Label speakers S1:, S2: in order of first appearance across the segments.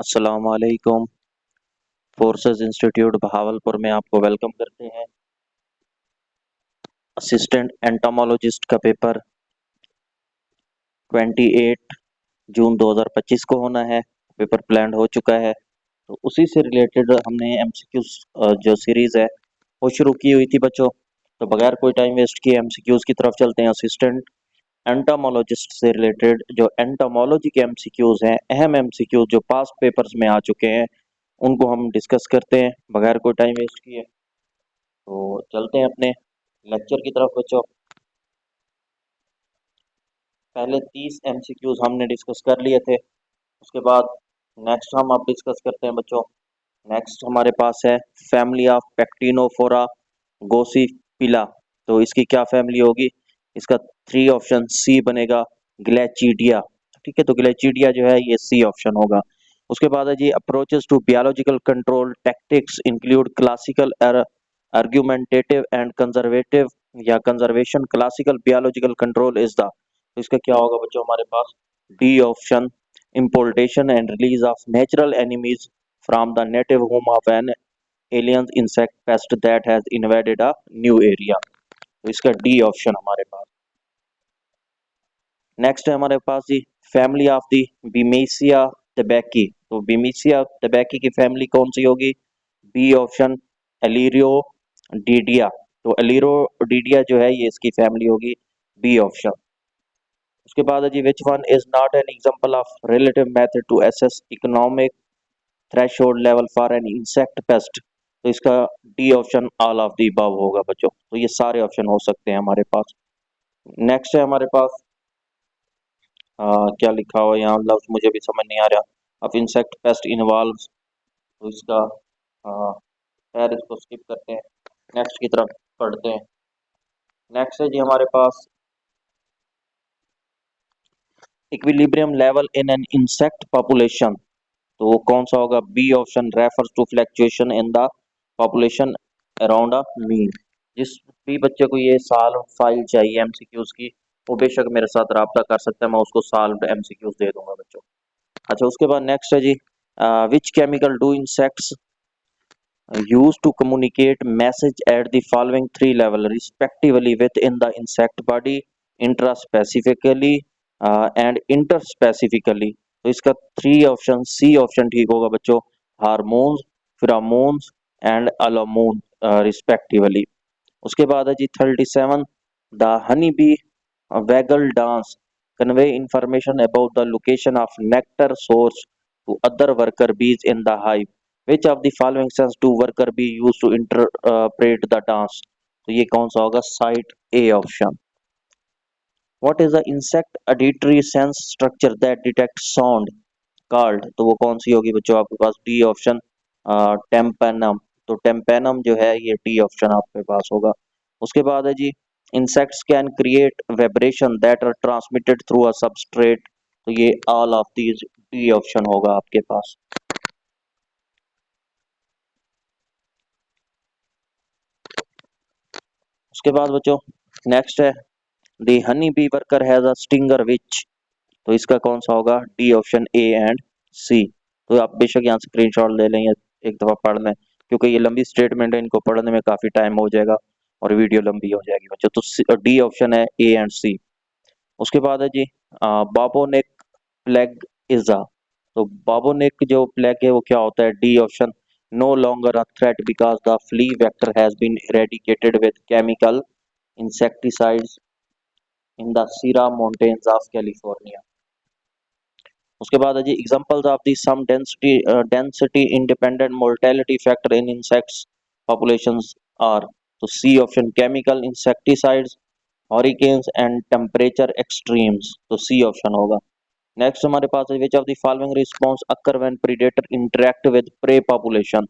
S1: अस्सलाम वालेकुम। Forces institute Bahawalpur में आपको वेलकम करते हैं। असिस्टेंट एंटोमोलॉजिस्ट का पेपर 28 जून 2025 को होना है। पेपर प्लान हो चुका है, तो उसी से रिलेटेड हमने एमसीक्यूज जो सीरीज है वो शुरू की हुई थी बच्चों। तो बगैर कोई टाइम वेस्ट किए एमसीक्यूज की तरफ चलते हैं। असिस्टेंट एंटोमोलॉजिस्ट से रिलेटेड जो एंटोमोलॉजी के एमसीक्यूज हैं, अहम एमसीक्यूज जो पास्ट पेपर्स में आ चुके हैं, उनको हम डिस्कस करते हैं बगैर कोई टाइम वेस्ट किए। तो चलते हैं अपने लेक्चर की तरफ बच्चों। पहले 30 एमसीक्यूज हमने डिस्कस कर लिए थे। उसके बाद नेक्स्ट हम अब डिस्कस करते हैं बच्चों। नेक्स्ट हमारे पास है फैमिली ऑफ पेक्टिनोफोरा गोसिपिला। तो इसकी क्या फैमिली होगी? इसका 3 ऑप्शन सी बनेगा, ग्लेचिडिया। ठीक है, तो ग्लेचिडिया जो है ये सी ऑप्शन होगा। उसके बाद है जी approaches to biological control tactics include classical argumentative and conservative या conservation. Classical biological control is the, तो इसका क्या होगा बच्चों हमारे पास? D option, importation and release of natural enemies from the native home of an alien insect pest that has invaded a new area। तो इसका डी ऑप्शन हमारे पास। नेक्स्ट है हमारे पास जी family of the Bemisia tabaci. तो Bemisia tabaci की family कौन सी होगी? B option, Aleyrodidae. तो एलिरो डीडिया जो है ये इसकी फैमिली होगी, बी ऑप्शन। उसके बाद है जी which one is not an example of relative method to assess economic threshold level for an insect pest. तो इसका D option, all of the above होगा बच्चों। तो ये सारे ऑप्शन हो सकते हैं हमारे पास। नेक्स्ट है हमारे पास क्या लिखा हुआ है यहाँ, लफ्ज मुझे भी समझ नहीं आ रहा। अब इंसेक्ट पेस्ट इन्वॉल्व, तो इसका खैर इसको स्किप करते हैं, नेक्स्ट की तरफ पढ़ते हैं। नेक्स्ट है जी हमारे पास equilibrium level in an insect population. तो वो कौन सा होगा? B option, refers to fluctuation in the population around a mean. जिस भी बच्चे को ये साल फाइल चाहिए एमसीक्यूज की, वो बेशक मेरे साथ रब्ता कर सकता है, मैं उसको साल्व एमसीक्यूज दे दूंगा बच्चों। अच्छा, उसके बाद नेक्स्ट है जी which chemical do insects use to communicate message at the following 3 level respectively within the insect body, intraspecifically and interspecifically. तो इसका 3 ऑप्शन सी ऑप्शन ठीक होगा बच्चों, hormones, pheromones and allomone respectively. उसके बाद है जी 37 the honey bee waggle dance convey information about the location of nectar source to other worker bees in the hive. Which of the following sense do worker be use to interpret the dance. तो ये कौन सा होगा? साइट A option. What is the insect auditory sense structure that detect sound called. तो वो कौन सी होगी बच्चों आपके पास? D option, टेम्पेनम। तो टेम्पेनम जो है ये डी ऑप्शन आपके पास होगा। उसके बाद है जी insects can create vibration that are transmitted through a substrate. तो ये all of these D option होगा आपके पास। उसके बाद बच्चों नेक्स्ट है the honey bee worker has a stinger which. तो इसका कौन सा होगा? D option, A and C. तो आप बेशक यहाँ स्क्रीनशॉट ले लें या एक दफा पढ़ लें, क्योंकि ये लंबी स्टेटमेंट है, इनको पढ़ने में काफी टाइम हो जाएगा और वीडियो लंबी हो जाएगी बच्चों। तो डी ऑप्शन है, ए एंड सी। उसके बाद है जी बाबोनेक प्लेग इजा। तो बाबोनेक जो प्लेग है वो क्या होता है? D option, no longer a threat because the flea vector has been eradicated with chemical insecticides in the Sierra Mountains of California. उसके बाद है जी examples of the some density independent mortality factor in insects populations are. तो C option, chemical insecticides, hurricanes and temperature extremes. तो C option होगा। Next हमारे पास है which of the following response occur when predator interact with pray population.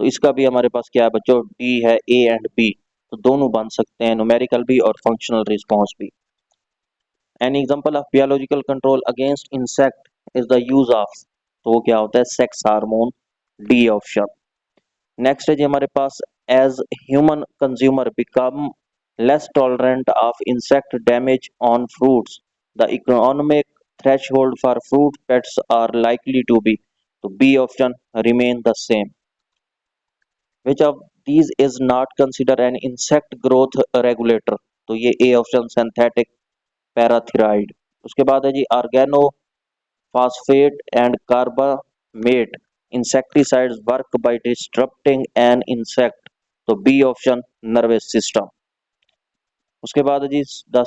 S1: तो इसका भी हमारे पास क्या है बच्चों? डी है, ए एंड बी। तो दोनों बन सकते हैं, न्यूमेरिकल भी और फंक्शनल रिस्पॉन्स भी। An example of biological control against insect is the use of. तो वो क्या होता है? Sex hormone, D option. Next है जी हमारे पास as human consumer become less tolerant of insect damage on fruits the economic threshold for fruit pests are likely to be. तो B option remain the same. Which of these is not consider an insect growth regulator, तो ये A option synthetic पैराथीराइड। उसके बाद है जी oregano phosphate and carbamate insecticides work by disrupting an insect, तो B option nervous system. उसके बाद है जी the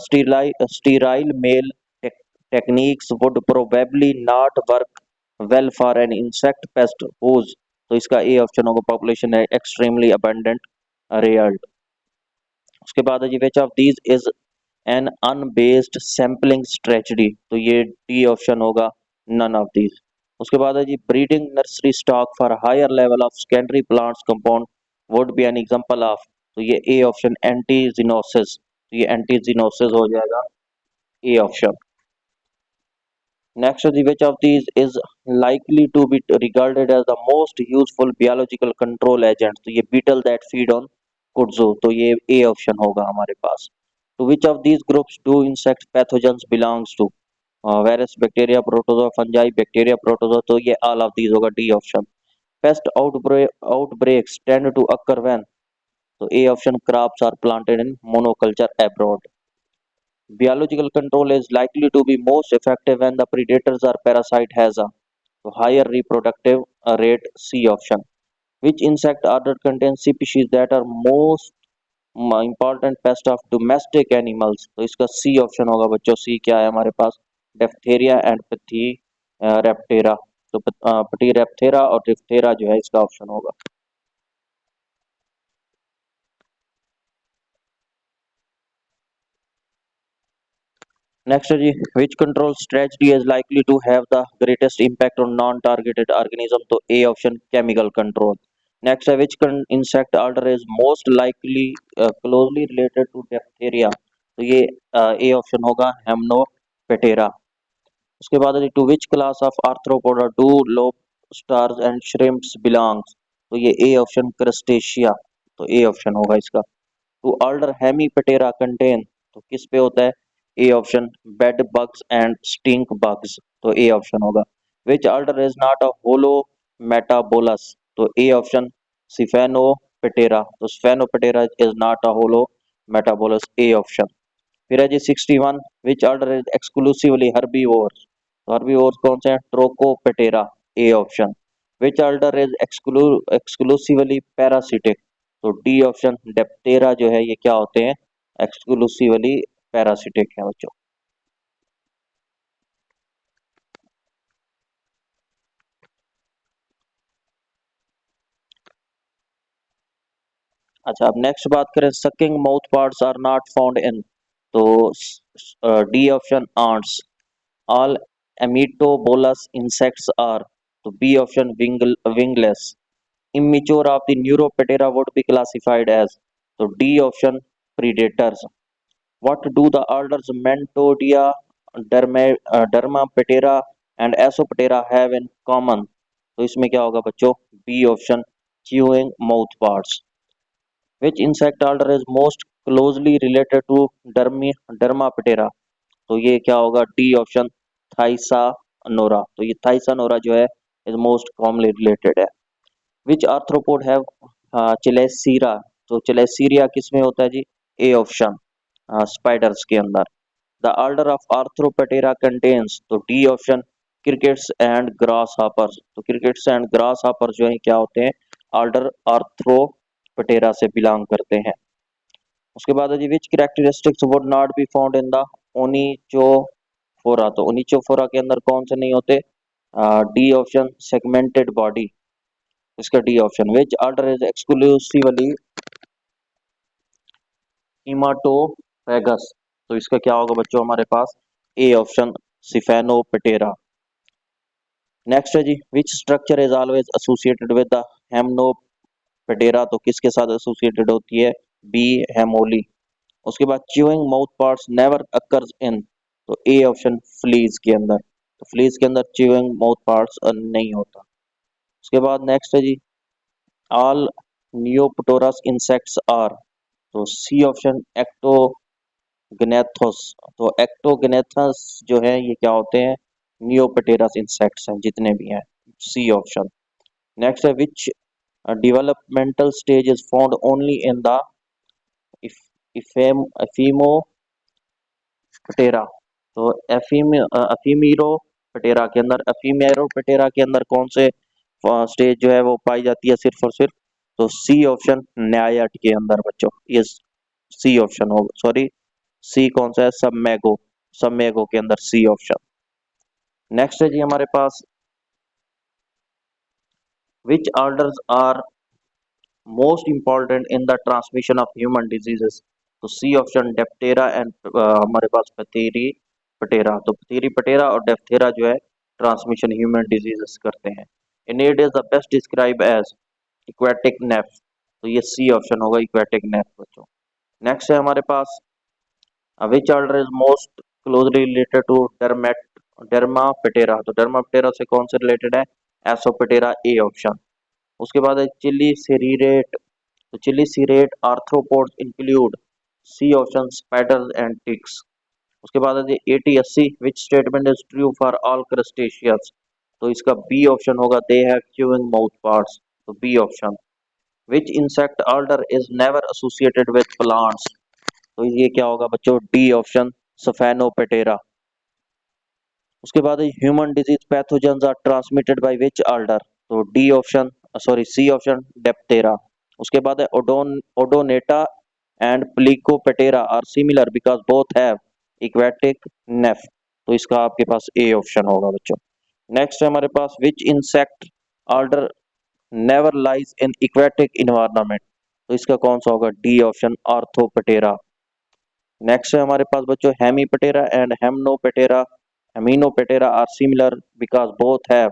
S1: sterile male techniques would probably not work well for an insect pest whose, तो इसका ए ऑप्शन होगा पॉपुलेशन है extremely abundant reared. उसके बाद है जी which of these is an unbiased sampling strategy, तो ये डी ऑप्शन होगा नन ऑफ दीज। उसके बाद है जी breeding nursery stock for higher level of secondary plants compound would be N example of, तो ये ए ऑप्शन एंटीजिनोसिस, तो ये एंटीजिनोसिस हो जाएगा A option. Next which of these is likely to be regarded as the most useful biological control agent, तो ये beetle that feed on kudzu, तो ये ए ऑप्शन होगा हमारे पास। To which of these groups do insect pathogens belongs to, virus bacteria protozoa fungi bacteria protozoa, तो ये all of these होगा D option. Pest outbreaks tend to occur when, तो A option crops are planted in monoculture abroad. Biological control is likely to be most effective when the predators or parasite has a higher reproductive rate, C option. Which insect order contains species that are most important pest of domestic animals, तो इसका सी option होगा बच्चों। सी क्या है हमारे पास, डेफ्थेरिया and पथी रेप्टेरा, तो पटी रेप्थेरा और डिप्थेरा जो है इसका ऑप्शन होगा। नेक्स्ट है जी which control strategy is likely to have the greatest impact on non targeted organism, तो A option chemical control. Next है which insect order is most likely closely related to Diptera, तो ये A option होगा Hymenoptera. उसके बाद है to which class of Arthropoda do lobsters and shrimps belongs, तो ये ए ऑप्शन क्रस्टेशिया, तो ए ऑप्शन होगा इसका। टू ऑर्डर हेमीपेटेरा कंटेन, तो किस पे होता है, A option bed bugs and stink bugs, तो ए ऑप्शन होगा। Which order is not a holometabolous, तो ए ऑप्शन सिफेनोपेटेरा, तो Siphonaptera is not a holometabolous, A option. फिर है जी 61 which order is exclusively herbivores, तो herbivores कौन से हैं, Trichoptera, A option. Which order is exclusively parasitic, तो डी ऑप्शन डेप्टेरा जो है ये क्या होते हैं, एक्सक्लूसिवली पैरासिटिक है बच्चों। अच्छा अब नेक्स्ट बात करें sucking mouth parts are not found in, तो D option ants. All ametabolous insects are, तो B option wingless. immature of the Neuroptera would be classified as, so D option predators. What do the orders Mentodia, Dermaptera and Asoptera have in common, तो इसमें क्या होगा बच्चों, B option chewing mouth parts. Which insect order is most closely related to Dermaptera, तो ये क्या होगा, D option थाइसानोरा, तो ये थाइसानोरा जो है इज मोस्ट कॉमनली रिलेटेड है। विच आर्थ्रोपोड हैव चिलेसीरा, तो चिलेसीरिया किस में होता है जी, ए ऑप्शन स्पाइडर्स के अंदर। द ऑर्डर ऑफ आर्थ्रोपेटेरा कंटेन्स, तो D option crickets and grass hoppers, तो क्रिकेट्स एंड ग्रास हॉपर जो है क्या होते हैं, ऑर्डर आर्थ्रोपेटेरा से बिलोंग करते हैं। उसके बाद है जी which characteristics would not be found in the Onychophora, तो ओनिचोफोरा के अंदर कौन से नहीं होते, डी ऑप्शन सेगमेंटेड बॉडी, इसका D option. Which order is exclusively haematophagous, तो इसका क्या होगा बच्चों हमारे पास, ए ऑप्शन सिफेनोपेटेरा। नेक्स्ट है जी which structure is always associated with the Hymenoptera, तो किसके साथ एसोसिएटेड होती है, बी हेमोली। उसके बाद chewing mouth parts never occurs in, तो ए ऑप्शन फ्लीज के अंदर, तो फ्लीज के अंदर च्यूइंग माउथ पार्ट्स नहीं होता। उसके बाद नेक्स्ट है जी ऑल नियोप्टोरस इंसेक्ट्स आर, तो सी ऑप्शन एक्टोगनेथोस, तो एक्टोगनेथस जो है ये क्या होते हैं, नियोप्टेरस इंसेक्ट्स हैं जितने भी हैं, सी ऑप्शन। नेक्स्ट है विच developmental stage is found only in the एफीमोप्टेरा। तो एफीमेरोप्टेरा के अंदर, एफीमेरोप्टेरा के अंदर कौन से स्टेज जो है वो पाई जाती है सिर्फ और सिर्फ? तो सी ऑप्शन न्यायट के अंदर बच्चों, ये सी ऑप्शन होगा, सॉरी सी कौन सा है, सबमेगो, सबमेगो के अंदर सी ऑप्शन। नेक्स्ट है जी हमारे पास which orders are most important in the transmission of human diseases. तो सी ऑप्शन डेप्टेरा एंड हमारे पास पथेरी पटेरा। तो पथेरी पटेरा और डेप्थेरा जो है ट्रांसमिशन ह्यूमन डिजीजेस करते हैं। Naiad is the best describe as aquatic nymph. तो ये सी ऑप्शन होगा, इक्वेटिक नेफ बच्चों। नेक्स्ट है हमारे पास which order is most closely related to Dermaptera. तो डर्मा पटेरा से कौन से रिलेटेड है? Isoptera, A option. उसके बाद है चिली सीरीरेट। तो chelicerate arthropods include C option spiders and ticks. उसके बाद है 80-80 which statement is true for all crustaceans. तो इसका बी ऑप्शन होगा, they have chewing mouth parts. तो B option. Which insect order is never associated with plants. तो ये क्या होगा बच्चों? D option Siphonaptera. उसके बाद human disease pathogens are transmitted by which order. तो D option, sorry C option Diptera. उसके बाद है Odonata and Plecoptera are similar because both have aquatic nymph. तो इसका आपके पास ए ऑप्शन होगा बच्चों। नेक्स्ट है हमारे पास which insect order never lies in aquatic environment. तो इसका कौन सा होगा? D option आर्थोपेटेरा। नेक्स्ट है हमारे पास बच्चों Hemiptera and Hymenoptera, Hymenoptera are similar because both have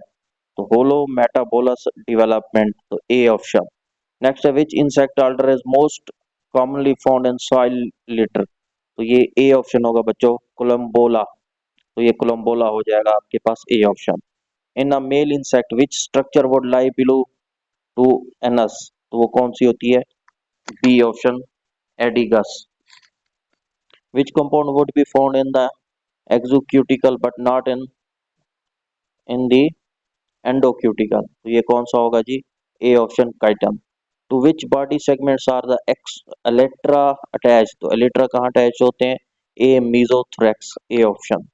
S1: तो होलो मेटाबोलस डेवलपमेंट। तो ए ऑप्शन। नेक्स्ट है which insect order is most commonly found in soil litter. तो ये ए ऑप्शन होगा बच्चों, कोलम्बोला। तो ये कोलम्बोला हो जाएगा आपके पास A option. In a male insect which structure would lie below to anus. तो वो कौन सी होती है? B option aedeagus. Which compound would be found in the exocuticle but not in the endocuticle? तो ये कौन सा होगा जी? A option chitin. To which body segments are the ex elytra attach. तो एलेट्रा कहाँ अटैच होते हैं? A mesothorax, A option.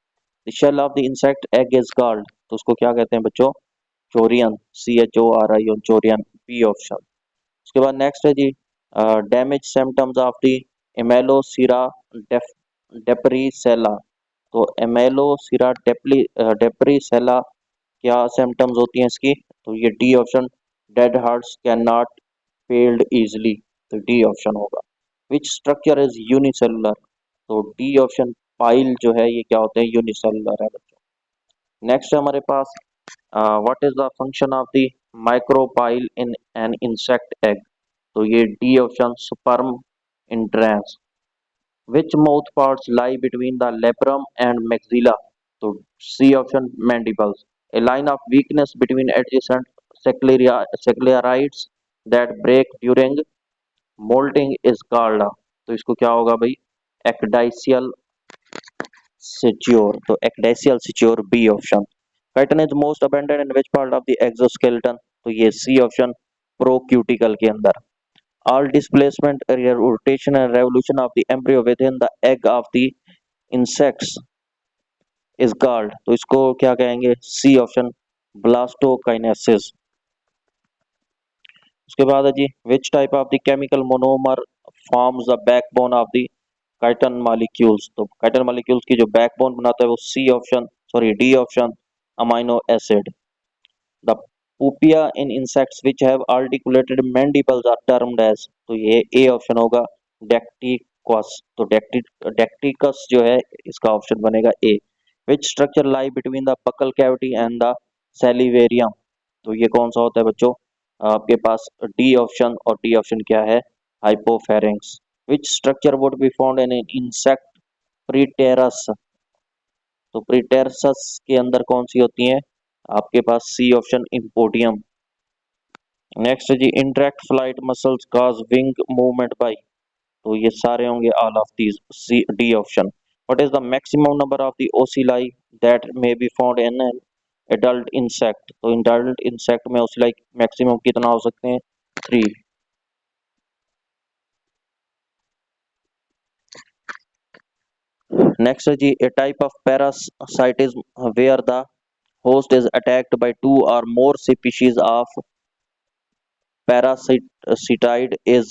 S1: The shell of the insect egg is called. तो उसको क्या कहते हैं बच्चों? Chorion, CHORION, chorion, B option. उसके बाद नेक्स्ट है जी डैमेज सिम्टम्स ऑफ द एमेलोसिरा डेप्रीसेला। तो एमेलोसिरा डेप्रीसेला क्या सिम्टम्स होती हैं इसकी? तो ये D option dead hearts can not failed easily. तो डी ऑप्शन होगा। विच स्ट्रक्चर इज यूनिसेलुलर। तो डी ऑप्शन पाइल जो है ये क्या होते हैं? यूनिसेलुलर है बच्चों। नेक्स्ट है हमारे पास what is the function of the micropyle in an insect egg. तो ये D option sperm entrance. Which mouth parts lie between the labrum and maxilla? So C option mandibles. A line of weakness between adjacent sclerites that break during molting is called. तो इसको क्या होगा भाई? Ecdysial suture. तो ecdysial suture B option. Chitin is most abundant in which part of the exoskeleton? तो ये C option procuticle के अंदर। All displacement, rotation and revolution of the embryo within the egg of the insects is called। तो इसको क्या कहेंगे? C option blastokinesis. उसके बाद है जी which type of the chemical monomer forms the backbone of the chitin molecules. तो chitin molecules की जो बैकबोन बनाता है वो C option, sorry D option amino acid. The pupae in insects which have articulated mandibles are termed as. तो ये A option होगा डेक्टिकस। तो डेक्टिकस जो है इसका ऑप्शन बनेगा A. Which structure lie between the buccal cavity and the salivarium. तो ये कौन सा होता है बच्चों? आपके पास डी ऑप्शन, और डी ऑप्शन क्या है? Hypopharynx. Which structure would be found in insect pretarsus. तो प्रीटेरसस के अंदर कौन सी होती है? आपके पास सी ऑप्शन इम्पोडियम। नेक्स्ट है जी indirect flight muscles cause wing movement by. तो ये सारे होंगे all of these, C D option. What is the maximum number of the ocelli that may be found in adult insect, तो adult insect में उसकी like maximum कितना हो सकते हैं, 3। नेक्स्ट है जी, a type of parasitism where the host is attacked by two or more species of parasitide is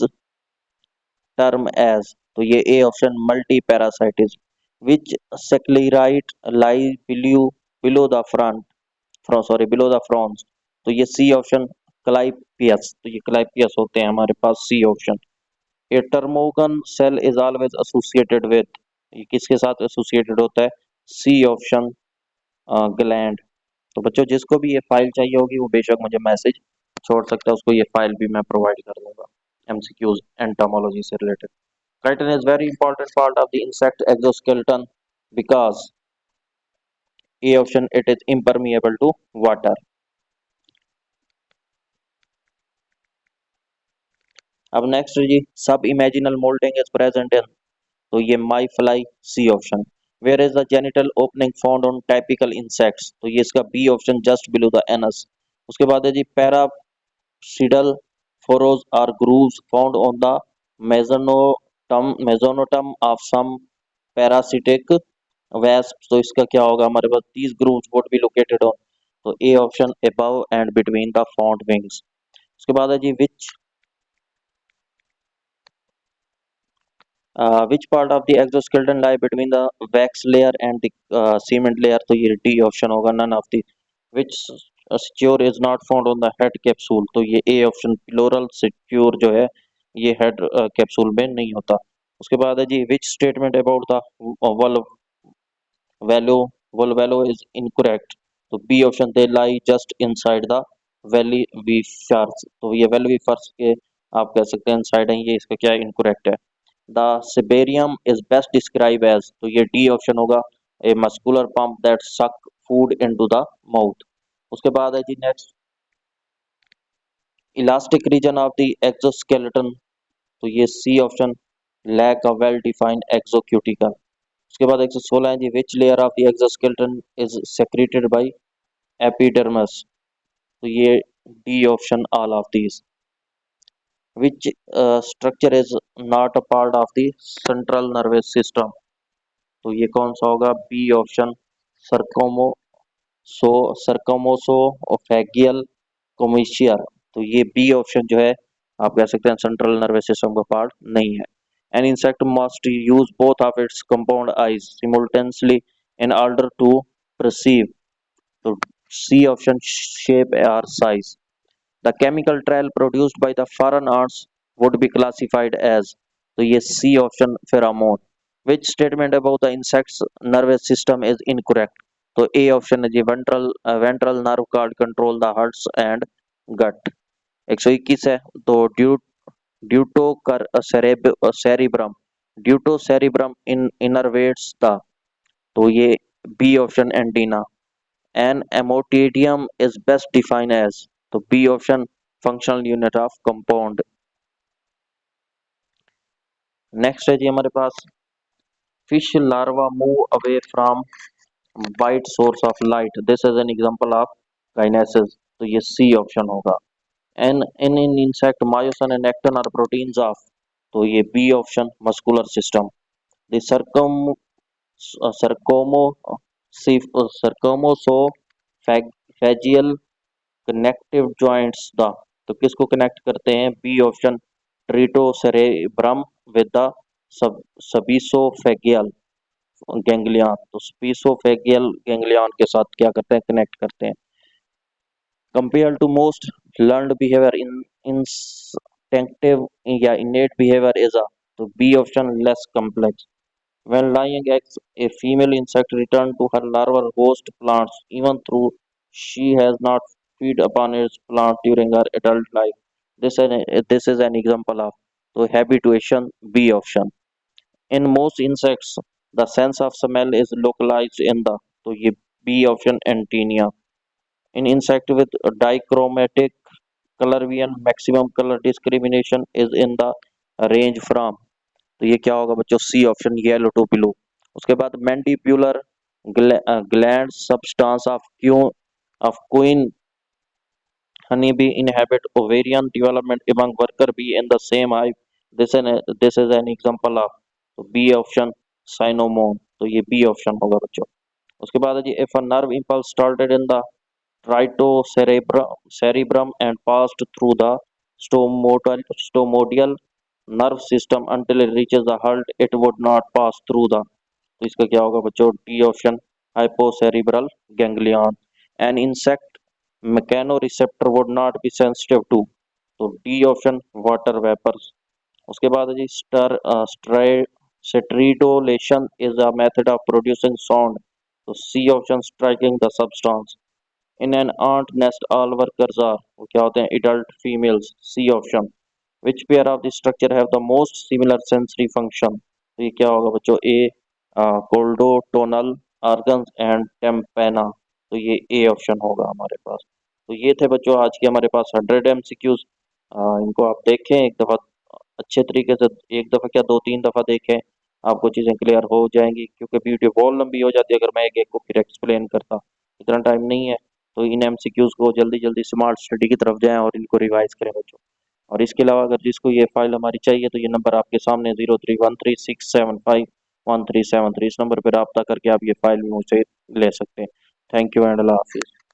S1: term as, तो ये A option multi parasitism which sclerite lie below the front below the frons, तो ये C option clypeus, तो ये clypeus होते हैं हमारे पास, C option. A tormogen cell is always associated with, ये किसके साथ एसोसिएटेड होता है, सी ऑप्शन ग्लैंड। तो बच्चों जिसको भी ये फाइल चाहिए होगी वो बेशक मुझे मैसेज छोड़ सकता है, उसको ये फाइल भी मैं प्रोवाइड कर दूंगा एमसीक्यूज एंटोमोलॉजी से related. Chitin is very important part of the insect exoskeleton because A option it is impermeable to water. अब नेक्स्ट जी, subimaginal moulting is present in, तो ये mayfly, C option. Where is the genital opening found on typical insects, तो ये इसका B option just below the anus. उसके बाद है जी, पैरासिडल furrows are grooves found on the mesonotum of some parasitic wasps, तो इसका क्या होगा हमारे पास, these grooves would be located on, तो A option above and between the front wings। उसके बाद है जी, which part of the exoskeleton lie between the wax layer and the cement layer, तो ये डी ऑप्शन होगा, none of the which secure is not found on the head capsule, तो ये A option plural secure जो है ये head capsule में नहीं होता। उसके बाद है जी, which statement about the valve valve is incorrect, तो B option they lie just inside the valley वी फर्स, तो ये वैल्वी फर्स के आप कह सकते हैं इनसाइड है, ये इसका क्या है, इनकरेक्ट है। The cibarium is best describe as, तो ये डी ऑप्शन होगा, a muscular pump that suck food into the mouth. उसके बाद है जी next, elastic region of the exoskeleton, तो ये C option lack a well defined exocuticle. उसके बाद 116 है जी, which layer of the exoskeleton is secreted by epidermis, तो ये D option all of these. Which structure is not a part of the central nervous system, तो ये कौन सा होगा, बी ऑप्शन सरकोमो सरकोमोसोफेगियल कोमिशियर, तो ये बी ऑप्शन जो है आप कह सकते हैं सेंट्रल नर्वस सिस्टम का पार्ट नहीं है। An insect must use both of its compound eyes simultaneously in order to perceive, तो सी ऑप्शन शेप और size. The chemical trail produced by the foraging ants would be classified as, तो ये C option pheromone. Which statement about the insect's nervous system is incorrect, तो A option है जी, ventral nerve cord control the hearts and गट। 121 है, तो deutocerebrum deutocerebrum in innervates the, तो ये B option antenna. An ommatidium is best define as, तो B option functional unit of compound. Next है जी हमारे पास, fish larva move away from white source of light, this is an example of kinesis, तो ये C option होगा। An in in insect myosin and actin are proteins of, तो ये B option muscular system. The circum circumoesophageal connective joints the, तो किसको connect करते हैं, B option tritocerebrum with the suboesophageal ganglion, तो suboesophageal ganglion के साथ क्या करते हैं, कनेक्ट करते हैं। Compare to most learned behaviour in instinctive या इनेट बिहेवियर इज अ, तो B option less complex. When laying eggs, a female insect returns to her larval host plants even though she has not feed upon its plant during her adult life. This is an example of, so habituation, B option. In most insects, the sense of smell is localized in the, तो ये B option antenna. In insect with dichromatic color vision, maximum color discrimination is in the range from, तो ये क्या होगा बच्चों, C option yellow to blue. उसके बाद mandibular gland substance of क्यों of queen honeybee inhabit ovarian development among worker bee in the same hive. This is an example of तो B option cinnamon, तो ये बी ऑप्शन होगा बच्चों। उसके बाद है जी if a nerve impulse started in the tritocerebrum and passed through the stomodial nerve system until it reaches the heart, it would not pass through the, तो इसका क्या होगा बच्चों, D option hypocerebral ganglion. An insect mechanoreceptor would not be sensitive to, तो D option water vapours. उसके बाद है जी stridulation is a method of producing sound, तो C option striking the substance. In an ant nest all workers are, वो क्या होते हैं, adult females, C option. Which pair of the structure have the most similar sensory function, तो ये क्या होगा बच्चों, ए कोल्डोटोनल ऑर्गन्स एंड टेम्पेना, तो ये ए ऑप्शन होगा हमारे पास। तो ये थे बच्चों आज के हमारे पास 100 MCQs। इनको आप देखें एक दफ़ा अच्छे तरीके से, एक दफ़ा क्या दो तीन दफ़ा देखें, आपको चीज़ें क्लियर हो जाएंगी, क्योंकि वीडियो बहुत लंबी हो जाती है अगर मैं एक एक को फिर एक्सप्लेन करता, इतना टाइम नहीं है। तो इन MCQs को जल्दी जल्दी स्मार्ट स्टडी की तरफ जाएं और इनको रिवाइज करें बच्चों। और इसके अलावा अगर जिसको ये फाइल हमारी चाहिए तो ये नंबर आपके सामने 03136751 373, इस नंबर पर रब्ता करके आप ये फाइल मुझसे ले सकते हैं। थैंक यू एंड अल्लाह हाफिज़।